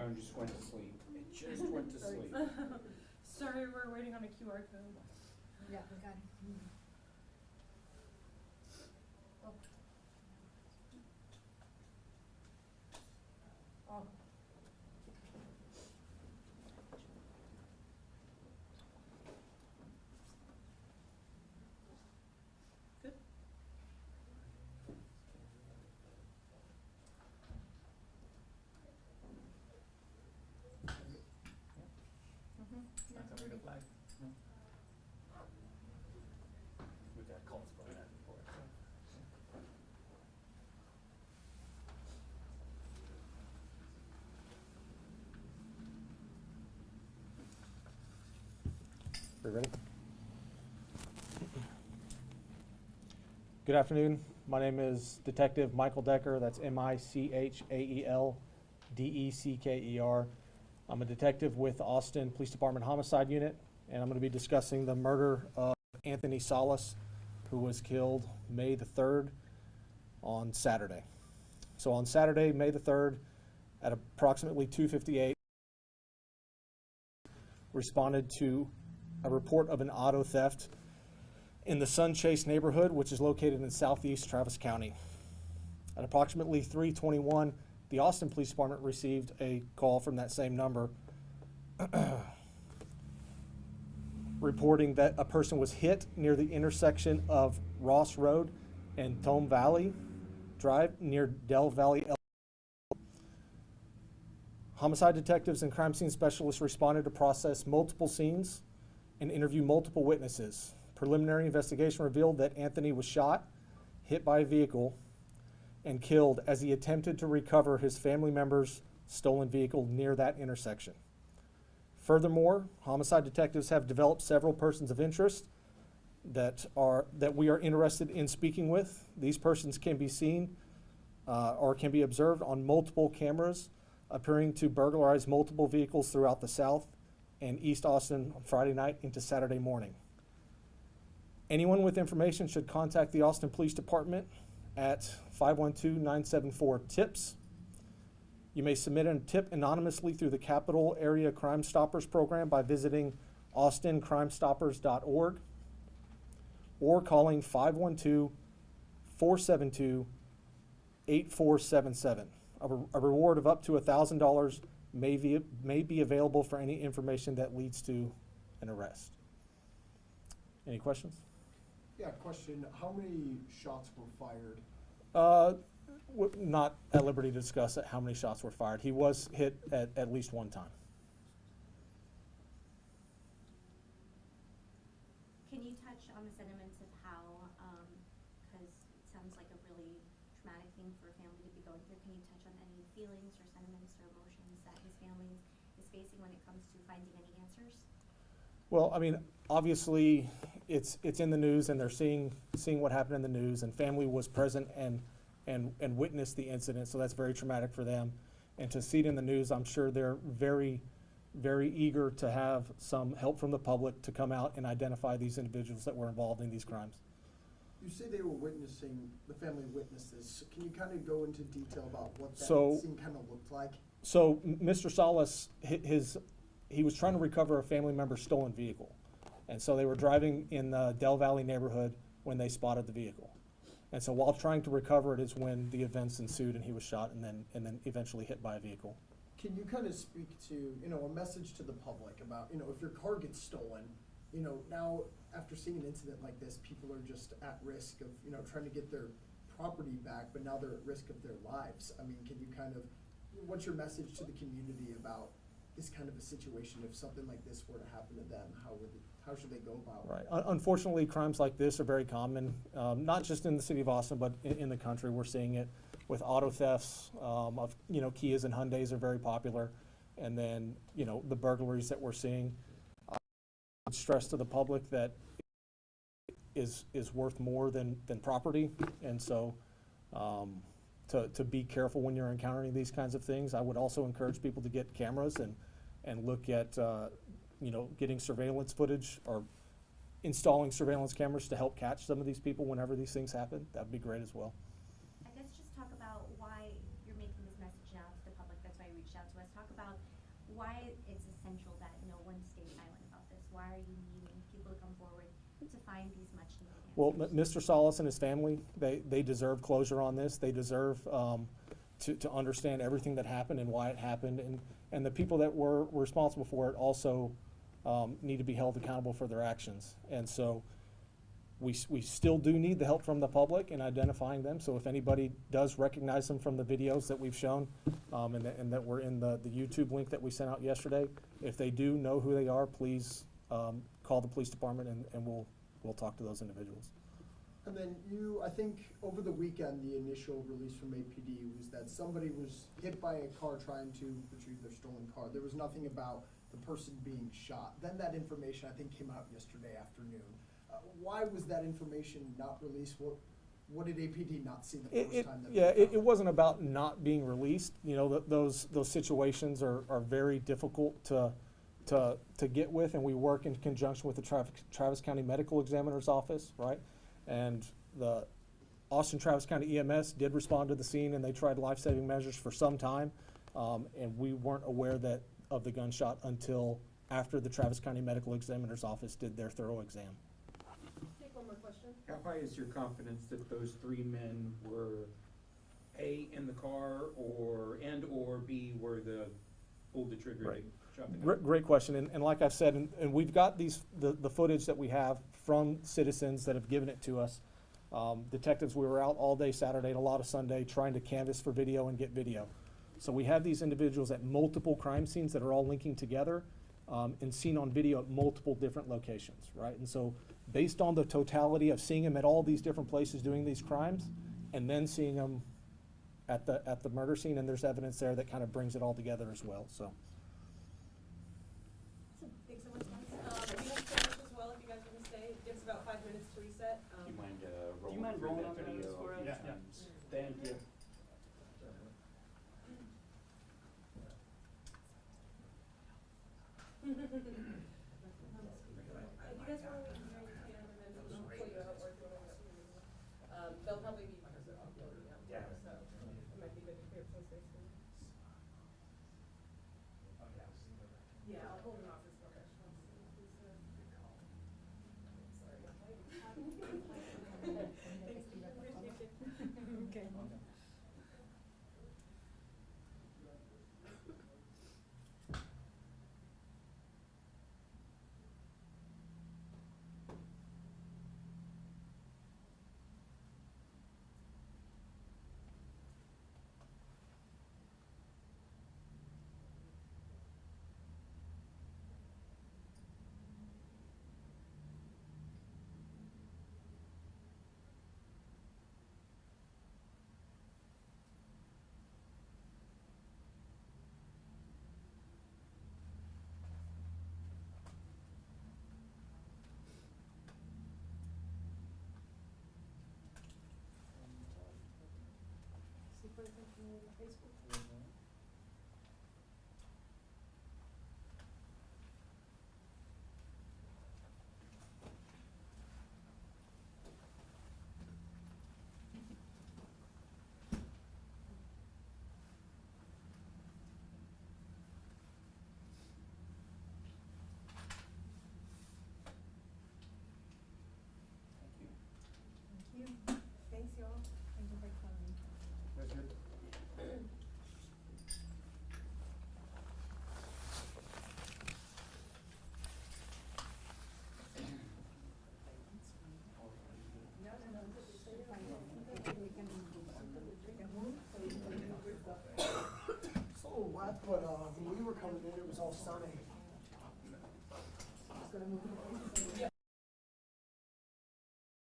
and just went to sleep. It just went to sleep. Sorry, we're waiting on a QR code. Yeah, we got it. Oh. Oh. Good. Not somebody to flag? No. We've got calls about that before. We ready? Good afternoon. My name is Detective Michael Decker. That's Michaeldecker. I'm a detective with Austin Police Department Homicide Unit, and I'm going to be discussing the murder of Anthony Salas, who was killed May the 3rd on Saturday. So on Saturday, May the 3rd, at approximately 2:58, responded to a report of an auto theft in the Sunchase neighborhood, which is located in southeast Travis County. At approximately 3:21, the Austin Police Department received a call from that same number reporting that a person was hit near the intersection of Ross Road and Tome Valley Drive near Del Valley. Homicide detectives and crime scene specialists responded to process multiple scenes and interview multiple witnesses. Preliminary investigation revealed that Anthony was shot, hit by a vehicle, and killed as he attempted to recover his family member's stolen vehicle near that intersection. Furthermore, homicide detectives have developed several persons of interest that we are interested in speaking with. These persons can be seen or can be observed on multiple cameras, appearing to burglarize multiple vehicles throughout the South and East Austin on Friday night into Saturday morning. Anyone with information should contact the Austin Police Department at 512-974-TIPS. You may submit a tip anonymously through the Capital Area Crime Stoppers program by visiting austincrimestoppers.org or calling 512-472-8477. A reward of up to $1,000 may be available for any information that leads to an arrest. Any questions? Yeah, question. How many shots were fired? Not at liberty to discuss how many shots were fired. He was hit at least one time. Can you touch on the sentiments of how, because it sounds like a really traumatic thing for a family to be going through, can you touch on any feelings or sentiments or emotions that his family is facing when it comes to finding any answers? Well, I mean, obviously, it's in the news, and they're seeing what happened in the news, and family was present and witnessed the incident, so that's very traumatic for them. And to see it in the news, I'm sure they're very, very eager to have some help from the public to come out and identify these individuals that were involved in these crimes. You say they were witnessing, the family witnessed this. Can you kind of go into detail about what that scene kind of looked like? So Mr. Salas, he was trying to recover a family member's stolen vehicle. And so they were driving in the Del Valley neighborhood when they spotted the vehicle. And so while trying to recover it is when the events ensued and he was shot and then eventually hit by a vehicle. Can you kind of speak to, a message to the public about, if your car gets stolen, now after seeing an incident like this, people are just at risk of, trying to get their property back, but now they're at risk of their lives. I mean, can you what's your message to the community about this kind of a situation? If something like this were to happen to them, how should they go about it? Right. Unfortunately, crimes like this are very common, not just in the city of Austin, but in the country. We're seeing it with auto thefts of, Kias and Hyundais are very popular. And then, the burglaries that we're seeing. I would stress to the public that is worth more than property. And so to be careful when you're encountering these kinds of things. I would also encourage people to get cameras and look at, getting surveillance footage or installing surveillance cameras to help catch some of these people whenever these things happen. That'd be great as well. I guess just talk about why you're making this message now to the public. That's why you reached out to us. Talk about why it's essential that no one stay silent about this. Why are you needing people to come forward to find these much needed answers? Well, Mr. Solis and his family, they deserve closure on this. They deserve to understand everything that happened and why it happened. And the people that were responsible for it also need to be held accountable for their actions. And so we still do need the help from the public in identifying them. So if anybody does recognize them from the videos that we've shown and that were in the YouTube link that we sent out yesterday, if they do know who they are, please call the police department and we'll talk to those individuals. And then I think over the weekend, the initial release from APD was that somebody was hit by a car trying to retrieve their stolen car. There was nothing about the person being shot. Then that information, I think, came out yesterday afternoon. Why was that information not released? What did APD not see the first time? It wasn't about not being released. You know, those situations are very difficult to get with, and we work in conjunction with the Travis County Medical Examiner's Office, right? And the Austin Travis County EMS did respond to the scene, and they tried life-saving measures for some time, and we weren't aware of the gunshot until after the Travis County Medical Examiner's Office did their thorough exam. Take one more question. How high is your confidence that those three men were A, in the car, or B, were pulled the trigger Right. and shot the gun? Great question, and like I've said, and we've got the footage that we have from citizens that have given it to us. Detectives, we were out all day Saturday and a lot of Sunday trying to canvass for video and get video. So we have these individuals at multiple crime scenes that are all linking together and seen on video at multiple different locations, right? And so based on the totality of seeing them at all these different places doing these crimes and then seeing them at the murder scene, and there's evidence there that kind of brings it all together as well, so. Thanks so much, guys. We have Spanish as well if you guys want to stay. It gives about 5 minutes to reset. Do you mind Do you mind rolling through on that that video for a us? few Yeah. times? Thank you. If you guys want to leave here, you can, and then we'll pull you out, or if you want to. They'll probably be because of the podium, so it might be good to clear up some space for you. Yeah, I'll hold an office professional. Sorry. Thanks, appreciate it. Okay. Thank you. Thank you. Thanks, y'all. Thank you for coming. So wet, but when we were coming in, it was all sunny. Just gonna move